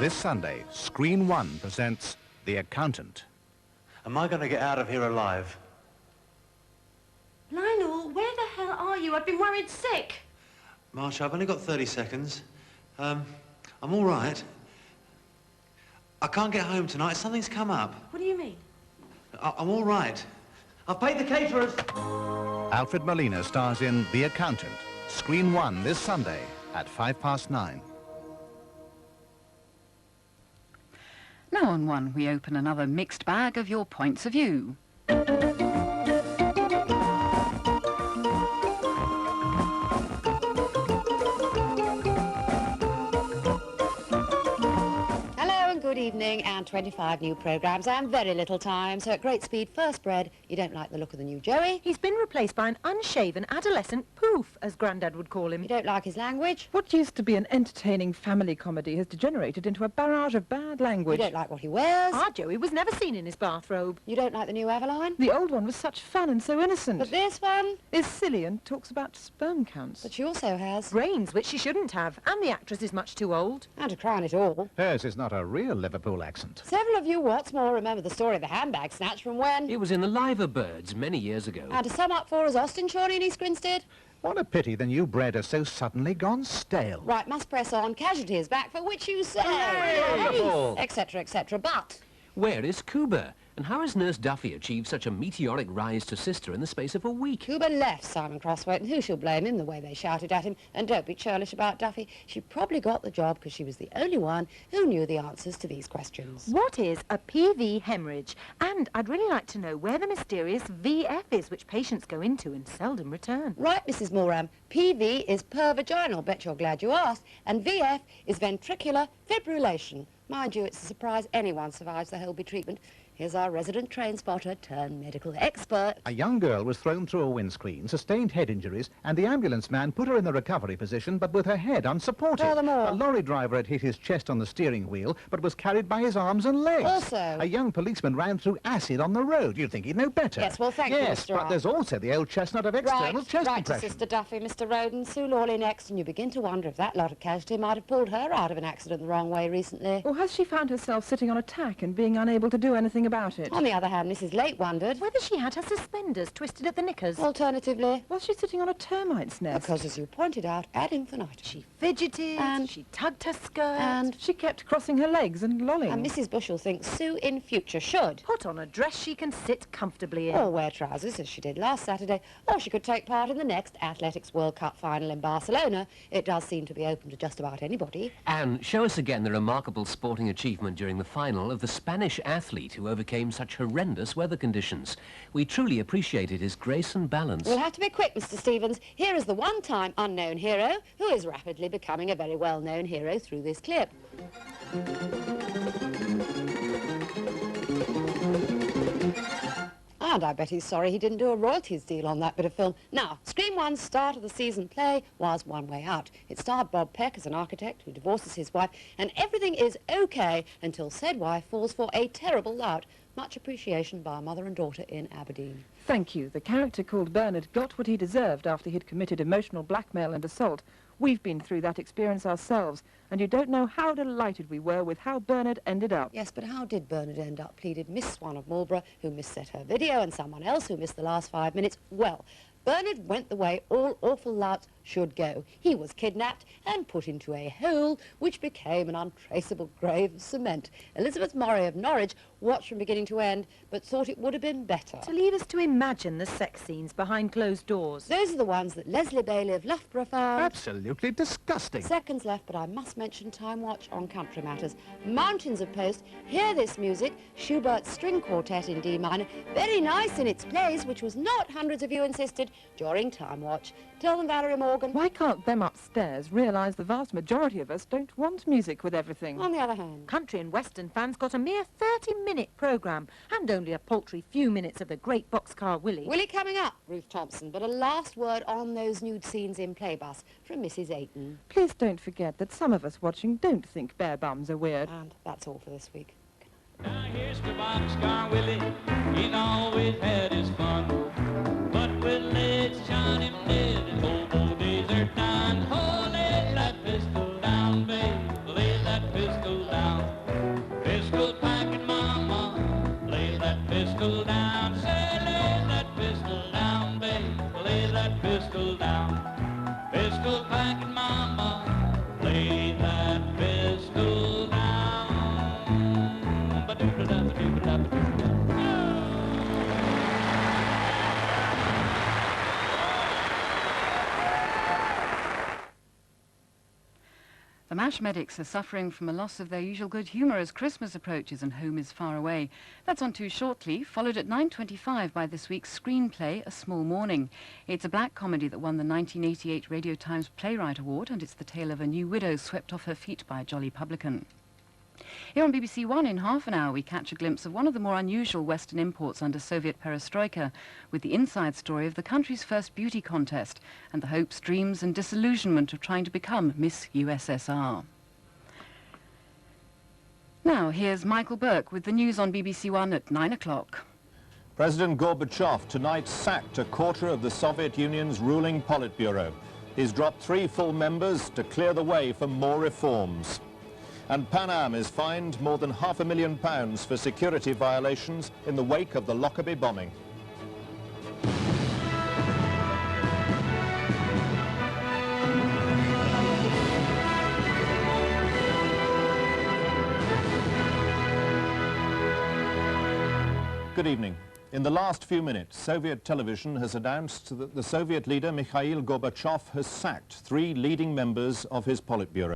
This Sunday, Screen 1 presents The Accountant. Am I going to get out of here alive? Lionel, where the hell are you? I've been worried sick. Marsha, I've only got 30 seconds. I'm all right. I can't get home tonight. Something's come up. What do you mean? I'm all right. I've paid the caterers. Alfred Molina stars in The Accountant. Screen 1 this Sunday at 9:05. Now on One, we open another mixed bag of your points of view. Good evening, and 25 new programmes and very little time, so at great speed, first bread. You don't like the look of the new Joey? He's been replaced by an unshaven adolescent poof, as Grandad would call him. You don't like his language? What used to be an entertaining family comedy has degenerated into a barrage of bad language. You don't like what he wears? Our Joey was never seen in his bathrobe. You don't like the new Eveline? The old one was such fun and so innocent. But this one? Is silly and talks about sperm counts. But she also has brains, which she shouldn't have, and the actress is much too old. And to crown it all, Hers is not a real Liverpool accent. several of you, what's more, remember the story of the handbag snatch from when? It was in the Liver Birds many years ago. And to sum up for us, Austin, Shawnee and East Grinstead? What a pity the new bread has so suddenly gone stale. Right, must press on. Casualty is back, for which you say, Wonderful. etc., etc. But Where is Cuba? And how has Nurse Duffy achieved such a meteoric rise to sister in the space of a week? Cuba left Simon Crosswaite, and who shall blame him, the way they shouted at him? And don't be churlish about Duffy. She probably got the job because she was the only one who knew the answers to these questions. What is a PV hemorrhage? And I'd really like to know where the mysterious VF is, which patients go into and seldom return. Right, Mrs. Moran, PV is pervaginal, bet you're glad you asked, and VF is ventricular fibrillation. Mind you, it's a surprise anyone survives the Holby treatment. Here's our resident train spotter turned medical expert. A young girl was thrown through a windscreen, sustained head injuries, and the ambulance man put her in the recovery position, but with her head unsupported. Furthermore, A lorry driver had hit his chest on the steering wheel, but was carried by his arms and legs. Also, A young policeman ran through acid on the road. You'd think he'd know better. Yes, well, thank you, Yes, Mr. but R. there's also the old chestnut of external chest right, compression. Sister Duffy, Mr. Roden, Sue Lawley next, and you begin to wonder if that lot of casualty might have pulled her out of an accident the wrong way recently. Or has she found herself sitting on a tack and being unable to do anything about it? On the other hand, Mrs. Lake wondered Whether she had her suspenders twisted at the knickers. alternatively, Was she sitting on a termite's nest? because as you pointed out, ad infinitum. She fidgeted, And- she tugged her skirt. And She kept crossing her legs and lolling. Mrs. Bushell thinks Sue in future should put on a dress she can sit comfortably in. or wear trousers, as she did last Saturday, or she could take part in the next Athletics World Cup final in Barcelona. It does seem to be open to just about anybody. Anne, show us again the remarkable sporting achievement during the final of the Spanish athlete who overcame such horrendous weather conditions. We truly appreciated his grace and balance. We'll have to be quick, Mr. Stevens. Here is the one-time unknown hero who is rapidly becoming a very well-known hero through this clip. And I bet he's sorry he didn't do a royalties deal on that bit of film. Now, Screen 1's start of the season play was One Way Out. It starred Bob Peck as an architect who divorces his wife, and everything is okay until said wife falls for a terrible lout. Much appreciation by a mother and daughter in Aberdeen. Thank you. The character called Bernard got what he deserved after he'd committed emotional blackmail and assault. We've been through that experience ourselves, and you don't know how delighted we were with how Bernard ended up. Yes, but how did Bernard end up? Pleaded Miss Swan of Marlborough, who misset her video, and someone else who missed the last 5 minutes. Well, Bernard went the way all awful louts should go. He was kidnapped and put into a hole which became an untraceable grave of cement. Elizabeth Murray of Norwich watched from beginning to end, but thought it would have been better. To leave us to imagine the sex scenes behind closed doors. Those are the ones that Leslie Bailey of Loughborough found. Absolutely disgusting. Seconds left, but I must mention Time Watch on Country Matters. Mountains of Post, hear this music, Schubert's String Quartet in D minor, very nice in its place, which was not, hundreds of you insisted, during Time Watch. Tell them, Valerie Morgan. Why can't them upstairs realise the vast majority of us don't want music with everything? On the other hand, Country and Western fans got a mere 30-minute programme and only a paltry few minutes of the great boxcar Willie. Willie coming up, Ruth Thompson, but a last word on those nude scenes in Playbus from Mrs. Ayton. Please don't forget that some of us watching don't think bare bums are weird. And that's all for this week. Now here's the boxcar Willie, he's always had his fun. But with legs shine him dead, his hobo days are done. Oh, lay that pistol down, babe, lay that pistol down. The MASH medics are suffering from a loss of their usual good humour as Christmas approaches and home is far away. That's on Too Shortly, followed at 9:25 by this week's Screenplay, A Small Mourning. It's a black comedy that won the 1988 Radio Times Playwright Award, and it's the tale of a new widow swept off her feet by a jolly publican. Here on BBC One, in half an hour, we catch a glimpse of one of the more unusual Western imports under Soviet perestroika, with the inside story of the country's first beauty contest and the hopes, dreams and disillusionment of trying to become Miss USSR. Now, here's Michael Burke with the news on BBC One at 9 o'clock. President Gorbachev tonight sacked a quarter of the Soviet Union's ruling Politburo. He's dropped 3 full members to clear the way for more reforms. And Pan Am is fined more than £500,000 for security violations in the wake of the Lockerbie bombing. Good evening. In the last few minutes, Soviet television has announced that the Soviet leader Mikhail Gorbachev has sacked 3 leading members of his Politburo.